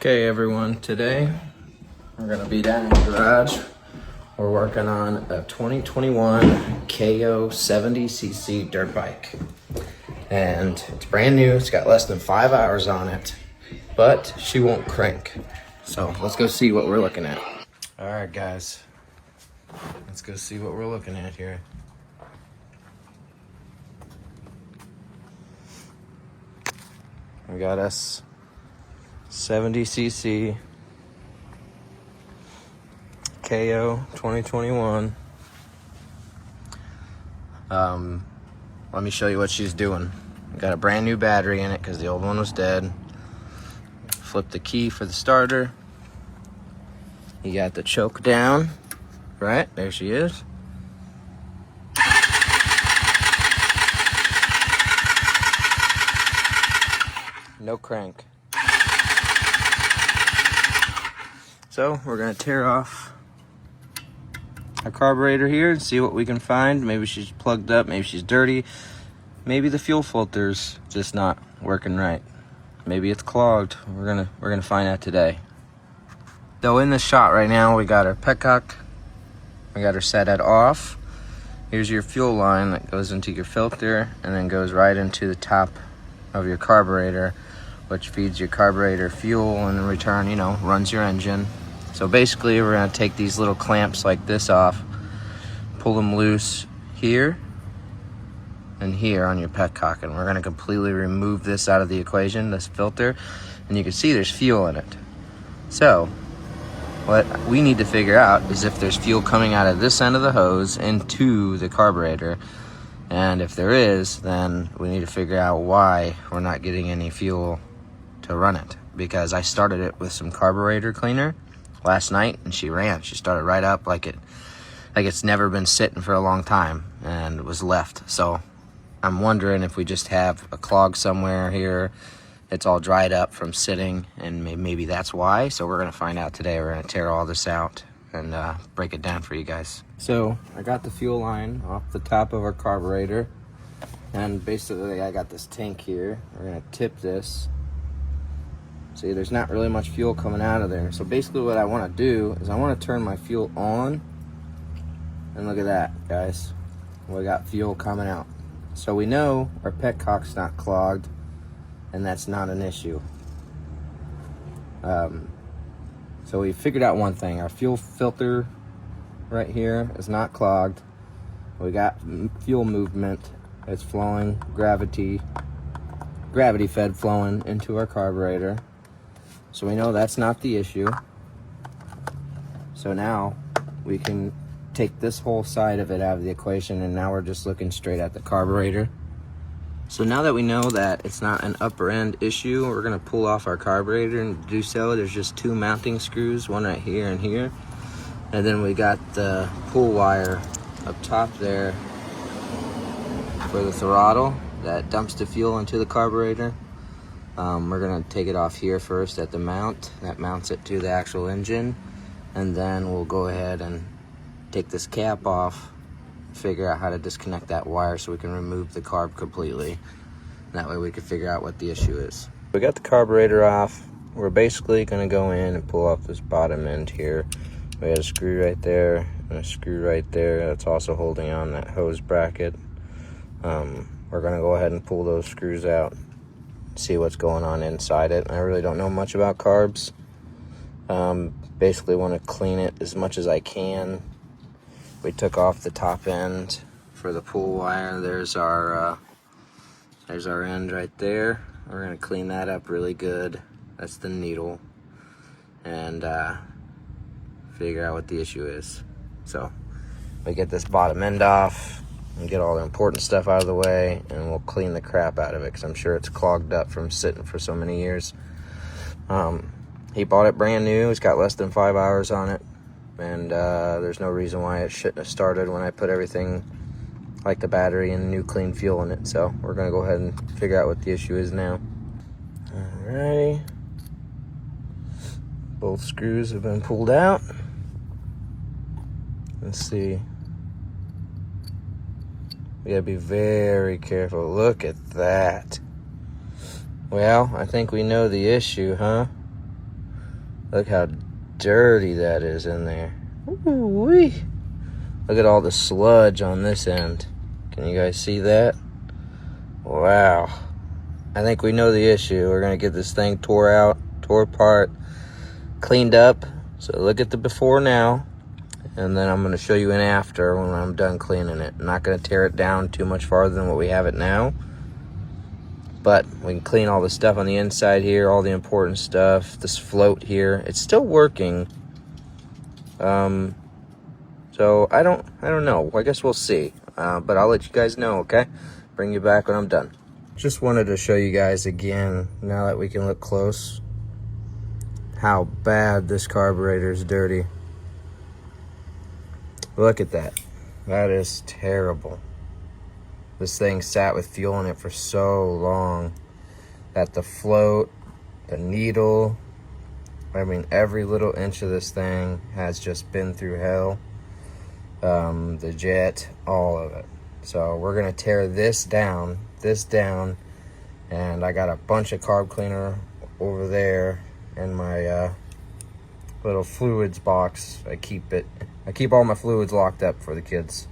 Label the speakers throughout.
Speaker 1: Okay everyone, today we're gonna be down in the garage. We're working on a 2021 Kayo 70cc dirt bike. And it's brand new, it's got less than 5 hours on it, but she won't crank. So let's go see what we're looking at. All right guys, let's go see what we're looking at here. We got us 70cc Kayo 2021. Let me show you what she's doing. We got a brand new battery in it because the old one was dead. Flip the key for the starter. You got the choke down, right? There she is. No crank. So we're gonna tear off our carburetor here and see what we can find. Maybe she's plugged up, maybe she's dirty, maybe the fuel filter's just not working right. Maybe it's clogged. We're gonna find out today. So in the shot right now, we got our petcock. We got her set at off. Here's your fuel line that goes into your filter and then goes right into the top of your carburetor, which feeds your carburetor fuel and in return, runs your engine. So basically we're gonna take these little clamps like this off, pull them loose here and here on your petcock, and we're gonna completely remove this out of the equation, this filter, and you can see there's fuel in it. So what we need to figure out is if there's fuel coming out of this end of the hose into the carburetor, and if there is, then we need to figure out why we're not getting any fuel to run it, because I started it with some carburetor cleaner last night and she ran. She started right up like it's never been sitting for a long time and was left. So I'm wondering if we just have a clog somewhere here. It's all dried up from sitting, and maybe that's why. So we're gonna find out today. We're gonna tear all this out and break it down for you guys. So I got the fuel line off the top of our carburetor, and basically I got this tank here. We're gonna tip this. See, there's not really much fuel coming out of there. So basically what I want to do is I want to turn my fuel on, and look at that, guys. We got fuel coming out. So we know our petcock's not clogged, and that's not an issue. So we figured out one thing. Our fuel filter right here is not clogged. We got fuel movement. It's flowing, gravity fed flowing into our carburetor. So we know that's not the issue. So now we can take this whole side of it out of the equation, and now we're just looking straight at the carburetor. So now that we know that it's not an upper end issue, we're gonna pull off our carburetor, and to do so, there's just two mounting screws, one right here and here. And then we got the pull wire up top there for the throttle that dumps the fuel into the carburetor. We're gonna take it off here first at the mount that mounts it to the actual engine, and then we'll go ahead and take this cap off, figure out how to disconnect that wire so we can remove the carb completely. That way we can figure out what the issue is. We got the carburetor off. We're basically gonna go in and pull off this bottom end here. We got a screw right there and a screw right there that's also holding on that hose bracket. We're gonna go ahead and pull those screws out, see what's going on inside it. I really don't know much about carbs. Basically want to clean it as much as I can. We took off the top end for the pull wire. There's our end right there. We're gonna clean that up really good. That's the needle, and figure out what the issue is. So we get this bottom end off and get all the important stuff out of the way, and we'll clean the crap out of it because I'm sure it's clogged up from sitting for so many years. He bought it brand new. It's got less than 5 hours on it, and there's no reason why it shouldn't have started when I put everything like the battery and new clean fuel in it. So we're gonna go ahead and figure out what the issue is now. Alrighty, both screws have been pulled out. Let's see. We gotta be very careful. Look at that. Well, I think we know the issue, huh? Look how dirty that is in there. Ooh-wee. Look at all the sludge on this end. Can you guys see that? Wow. I think we know the issue. We're gonna get this thing tore apart, cleaned up. So look at the before now, and then I'm gonna show you an after when I'm done cleaning it. I'm not gonna tear it down too much farther than what we have it now, but we can clean all the stuff on the inside here, all the important stuff. This float here, it's still working. So I don't know. I guess we'll see. But I'll let you guys know, okay? Bring you back when I'm done. Just wanted to show you guys again, now that we can look close, how bad this carburetor is dirty. Look at that. That is terrible. This thing sat with fuel in it for so long that the float, the needle, I mean, every little inch of this thing has just been through hell. The jet, all of it. So we're gonna tear this down, and I got a bunch of carb cleaner over there in my little fluids box. I keep all my fluids locked up for the kids.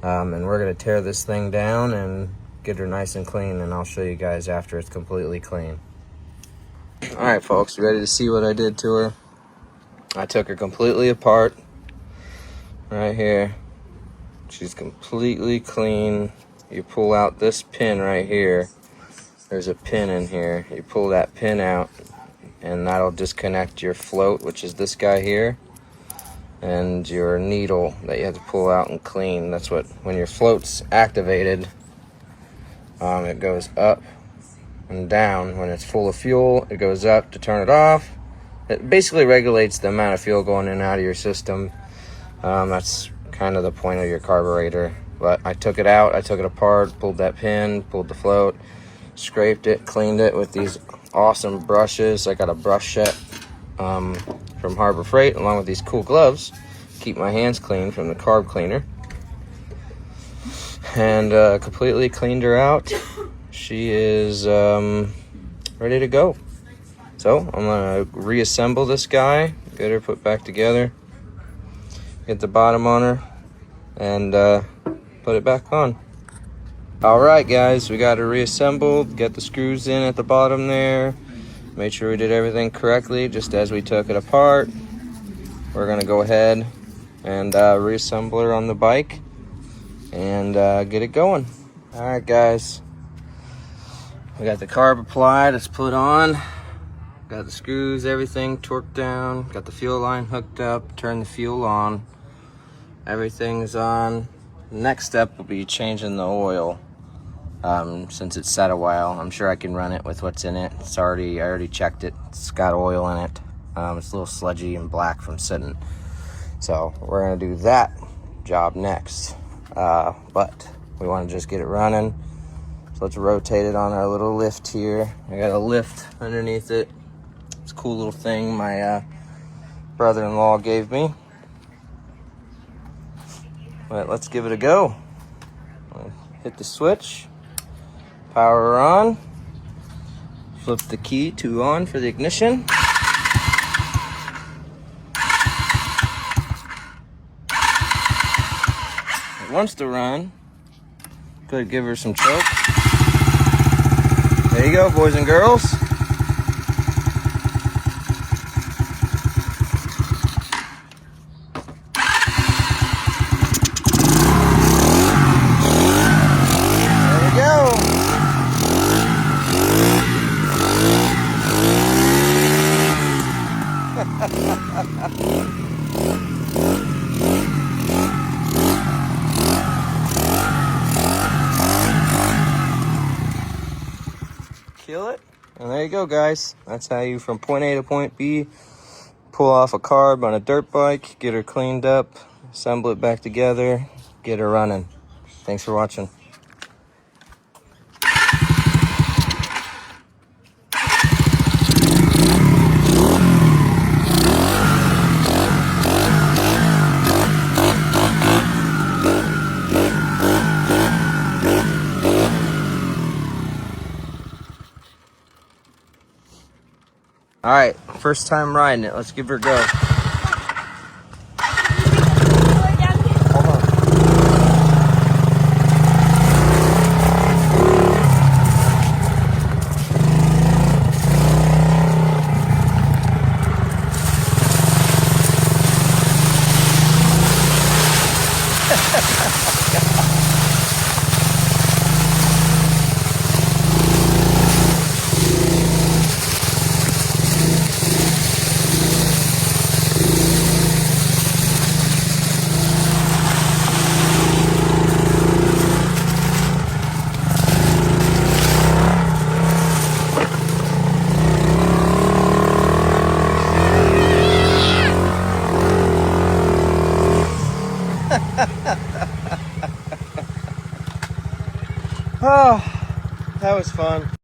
Speaker 1: And we're gonna tear this thing down and get her nice and clean, and I'll show you guys after it's completely clean. All right, folks, ready to see what I did to her? I took her completely apart. Right here, she's completely clean. You pull out this pin right here. There's a pin in here. You pull that pin out, and that'll disconnect your float, which is this guy here, and your needle that you have to pull out and clean. That's what, when your float's activated, it goes up and down. When it's full of fuel, it goes up to turn it off. It basically regulates the amount of fuel going in and out of your system. That's kind of the point of your carburetor. But I took it out, I took it apart, pulled that pin, pulled the float, scraped it, cleaned it with these awesome brushes. I got a brush set from Harbor Freight, along with these cool gloves. Keep my hands clean from the carb cleaner. And completely cleaned her out. She is ready to go. So I'm gonna reassemble this guy, get her put back together, get the bottom on her, and put it back on. All right, guys, we got her reassembled. Get the screws in at the bottom there. Made sure we did everything correctly, just as we took it apart. We're gonna go ahead and reassemble her on the bike and get it going. All right, guys, we got the carb applied. It's put on. Got the screws, everything torqued down. Got the fuel line hooked up. Turn the fuel on. Everything's on. Next step will be changing the oil. Since it's sat a while, I'm sure I can run it with what's in it. I already checked it. It's got oil in it. It's a little sludgy and black from sitting. So we're gonna do that job next. But we want to just get it running. So let's rotate it on our little lift here. I got a lift underneath it. It's a cool little thing my brother-in-law gave me. But let's give it a go. Hit the switch, power her on, flip the key to on for the ignition. It wants to run. Could give her some choke. There you go, boys and girls. Kill it. And there you go, guys. That's how you, from point A to point B, pull off a carb on a dirt bike, get her cleaned up, assemble it back together, get her running. Thanks for watching. All right, First time riding it. Let's give her a go. Hold on. Oh, that was fun.